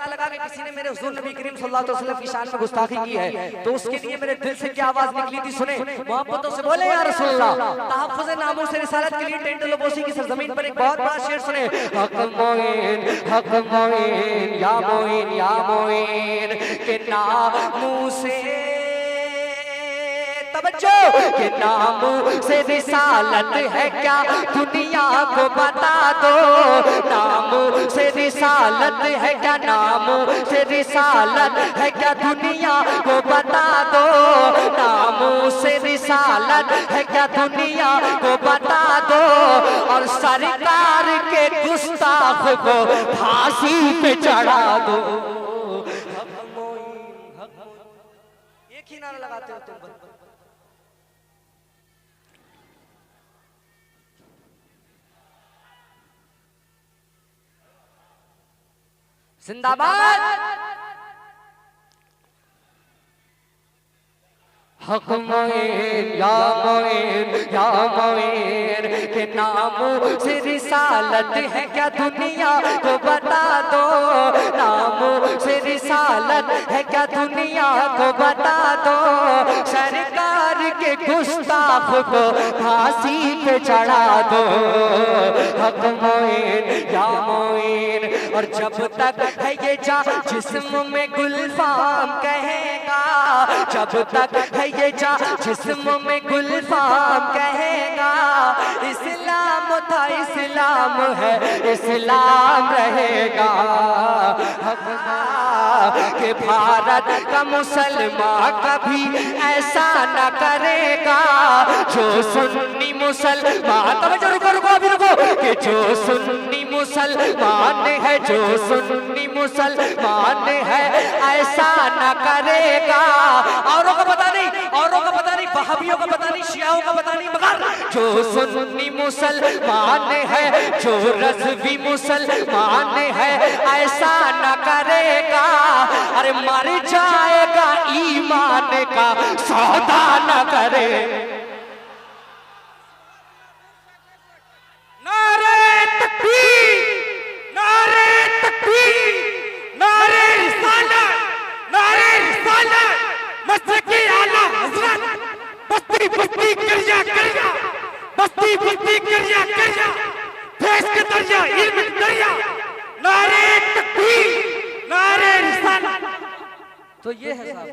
पता लगा कि किसी ने मेरे हुजूर नबी करीम सल्लल्लाहु अलैहि वसल्लम की शान में गुस्ताखी की है, तो उसके लिए मेरे दिल से क्या आवाज निकली थी सुने। मोहब्बतों से बोले या रसूलुल्लाह, तहफ्फुज़ नामों से रिसालत के लिए टेंट लोबोसी की सरजमीन पर एक बहुत बड़ा शेर सुने। हक मोइन या मोइन या मोइन के नामों से, तवज्जो, के नामों से रिसालत है क्या दुनिया को बता दो, नामों से रिसालत है क्या, नामों से रिसालत है क्या दुनिया को बता दो, नामों से रिसालत है क्या दुनिया को बता दो, और सरकार के गुस्ताख को फांसी पे चढ़ा दो। एक ही नारा लगाते हो तुम। जिंदाबाद। हक मोइन या मोइन के नामों से रिसालत है क्या दुनिया को बता दो, नामों से रिसालत है क्या दुनिया को बता दो, सरकार के गुस्ताख को फांसी पे चढ़ा दो। हक मोइन या मोइन, और जब तक है ये जा जिस्म में गुलफाम कहेगा, जब तक है ये जा जिस्म में गुलफाम कहेगा, इस्लाम था इस्लाम है इस्लाम रहेगा। कि भारत का मुसलमान कभी ऐसा न करेगा, जो सुन्नी मुसलमान, तवज्जो, रुको रुको अभी रुको, कि जो सुन्नी मुसलमान है, जो सुन्नी मुसलमान है ऐसा न करेगा। औरों का पता नहीं, औरों का पता नहीं, वहाबियों का पता नहीं, शियाओं का पता नहीं, मगर जो सुन्नी मुसलमान है, जो रज़वी मुसलमान है ऐसा न करेगा। अरे मर जाएगा ईमान का सौदा न करे। नारे तकबीर, नारे तकबीर, नारे रिसालत, नारे रिसालत, मस्जिद आला हज़रत, बस्ती बस्ती करजा करजा, बस्ती बस्ती करजा करजा, देश के दर्जा इल्म के दर्जा, नारे तकबीर, नारे रिसालत। तो ये है साहब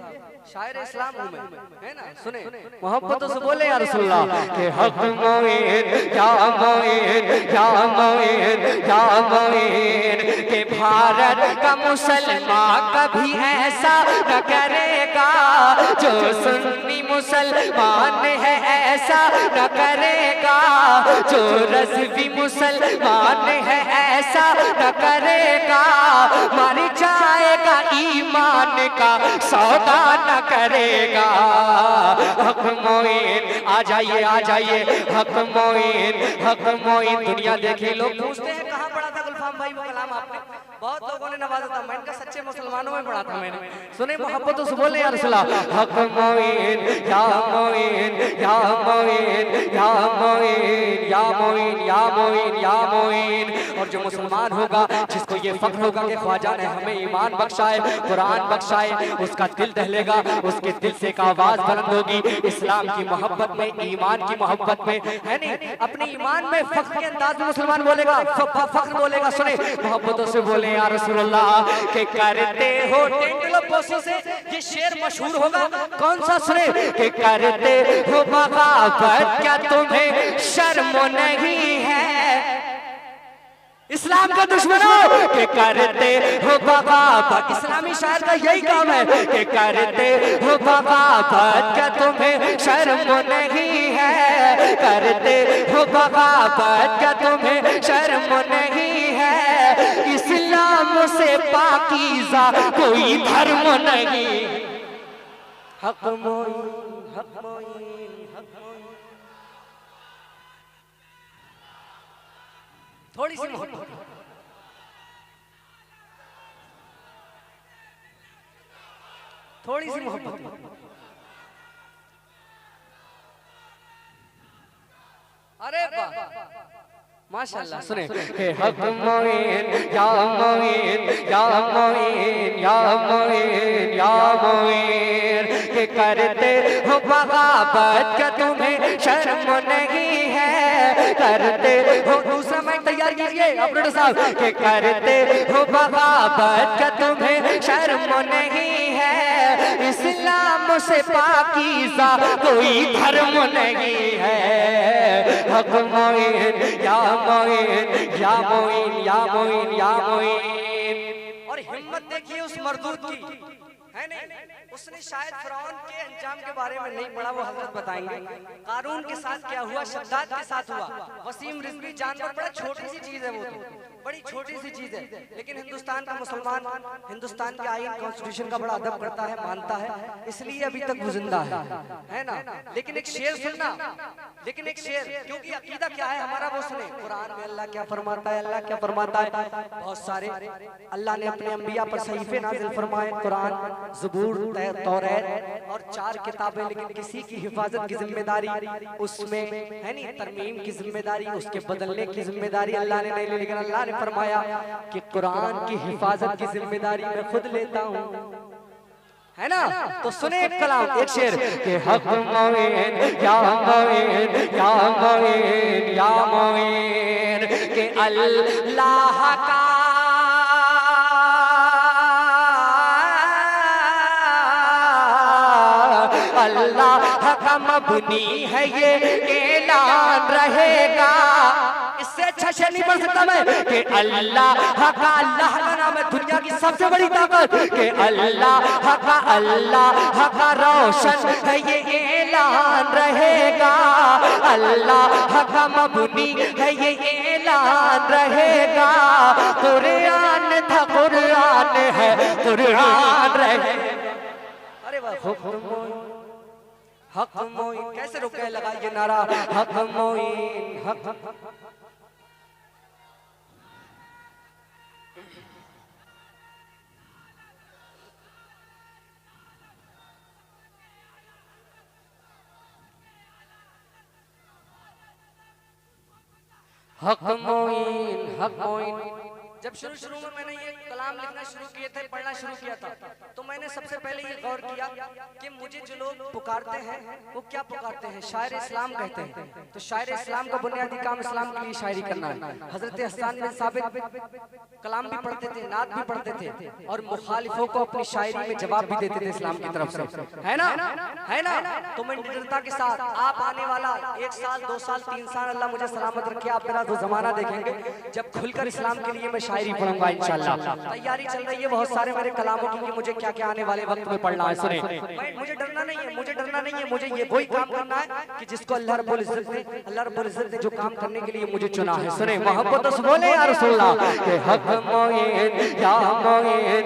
शायर इस्लाम हूँ मैं, है ना। सुने मोहब्बतों से बोले या रसूलुल्लाह के हक मोइन या मोइन या मोइन या मोइन, के भारत का मुसलमान कभी ऐसा न करेगा, जो सुन्नी मुसलमान है ऐसा न करेगा, जो रज़वी मुसलमान है ऐसा न करेगा, मर जाएगा ईमान का सौदा न करेगा। हक मोइन आ जाइए आ जाइए, हक मोइन दुनिया देखी। लोग पूछते हैं कहाँ पढ़ा था गुलफाम भाई वो कलाम आपने, बहुत लोगों ने नवाजा था, मैं इनका सच्चे मुसलमानों में पढ़ा था मैंने। सुने मोहब्बतों से बोले या रसूलुल्लाह, हक मोइन या मोइन या मोइन या मोइन या मोइन या मोइन या मोइन। और जो मुसलमान होगा, जिसको ये फख्र होगा कि ख्वाजा ने हमें ईमान बख्शाए, कुरान बख्शाए, उसका दिल दहलेगा, उसके दिल से एक आवाज बुलंद होगी इस्लाम की मोहब्बत में, ईमान की मोहब्बत में, है नहीं। अपने ईमान में फख्र के अंदाज में मुसलमान बोलेगा, फख्र बोलेगा। सुने मोहब्बतों से बोले या रसूलुल्लाह के करते हो टेंटलोपोसी से ये शेर मशहूर होगा। कौन सा? सुने के करते हो बगावत, क्या तुम्हें शर्म नहीं है? इस्लाम का दुश्मनों के करते हो बगावत, इस्लामी शायर का यही काम है कि करते हो बगावत, क्या तुम्हें शर्म नहीं है? करते हो बगावत, क्या तुम्हें शर्म नहीं है? इस्लाम से पाकीज़ा कोई धर्म नहीं। हक मोइन, हक मोइन, हक मोइन। थोड़ी सी मोहब्बत, थोड़ी सी मोहब्बत। अरे वाह, माशाल्लाह। सुने के हक मोइन या मोइन या मोइन या मोइन या मोइन के करते हो बगावत का तुम्हें शर्म नहीं है, करते हो। दूसरा माइक तैयार कीजिए अपने साहब के करते हो बगावत का तुम्हें शर्म नहीं है, इस्लाम से पाकीज़ा कोई धर्म नहीं है। हक मोइन या मोइन या मोइन या मोइन या मोइन। और हिम्मत देखिए उस मर्दूद की, है नहीं? उसने शायद फिरौन के अंजाम के बारे में नहीं पढ़ा, वो हजरत बताएंगे। कारून के साथ क्या हुआ, शद्दाद के साथ हुआ। वसीम रिजवी जानवर बड़ा छोटी सी चीज है, वो तो बड़ी छोटी सी चीज है, लेकिन हिंदुस्तान का मुसलमान हिंदुस्तान के आईन कॉन्स्टिट्यूशन का बड़ा अदब करता है, मानता है, इसलिए अभी तक वो जिंदा है ना। लेकिन एक शेर सुनना, लेकिन एक शेर, क्योंकि अकीदा क्या है हमारा वो सुने। कुरान में अल्लाह क्या फरमाता है, अल्लाह क्या फरमाता है। बहुत सारे अल्लाह ने अपने अंबिया पर सहीफे नाजिल फरमाए, कुरान, ज़बूर, तौरात और 4 किताबें, लेकिन किसी की हिफाजत की जिम्मेदारी उसमें है नहीं, तरमीम की जिम्मेदारी, उसके बदलने की जिम्मेदारी अल्लाह ने नहीं ली। लेकिन अल्लाह ने फरमाया कि कुरान की हिफाजत की जिम्मेदारी मैं खुद लेता हूँ, है ना। तो सुने एक कलाम, एक शेर के हक मोइन या मोइन या मोइन या मोइन के अल्लाह का अल्लाह का मबनी है ये ऐलान रहेगा। इससे अच्छा शेर नहीं बन सकता मैं कि अल्लाह का नाम है दुनिया की सबसे बड़ी ताकत, कि अल्लाह का रोशन है ये ऐलान रहेगा। अल्लाह का मबनी है ये ऐलान रहेगा। कुरान था कुरान है कुरान रहेगा। अरे वाह, हक मोइन कैसे रुके, लगाइए नारा हक मोइन हक। हक मोइन हक मोइन। जब शुरू में मैंने ये कलाम लिखना शुरू किए थे, पढ़ना शुरू किया था, तो मैंने सबसे पहले ये गौर किया कि मुझे जो लोग पुकारते हैं वो क्या पुकारते हैं, शायर इस्लाम कहते हैं। तो शायर इस्लाम का बुनियादी काम इस्लाम के लिए शायरी करना है। हजरत हसन बिन साबित कलाम भी पढ़ते थे, नात भी पढ़ते थे, और मुखालिफों को अपनी शायरी में जवाब भी देते थे इस्लाम की तरफ से, है ना, है ना। तो मैं निडरता के साथ, आप आने वाला 1 साल 2 साल 3 साल अल्लाह मुझे सलामत रखे, आप मेरा वो जमाना देखेंगे जब खुलकर इस्लाम के लिए मैं शायरी पढ़ूंगा इंशाल्लाह। तैयारी चल रही है बहुत सारे मेरे कलामों की कि मुझे क्या क्या आने वाले वक्त में पढ़ना है। सुने, मुझे डरना नहीं है, मुझे डरना नहीं है, मुझे ये वही काम करना है कि जिसको अल्लाह रब्बुल इज्जत ने जो काम करने के लिए मुझे चुना है। सुने, मोहब्बत से बोले या रसूलुल्लाह के हक मोइन या मोइन।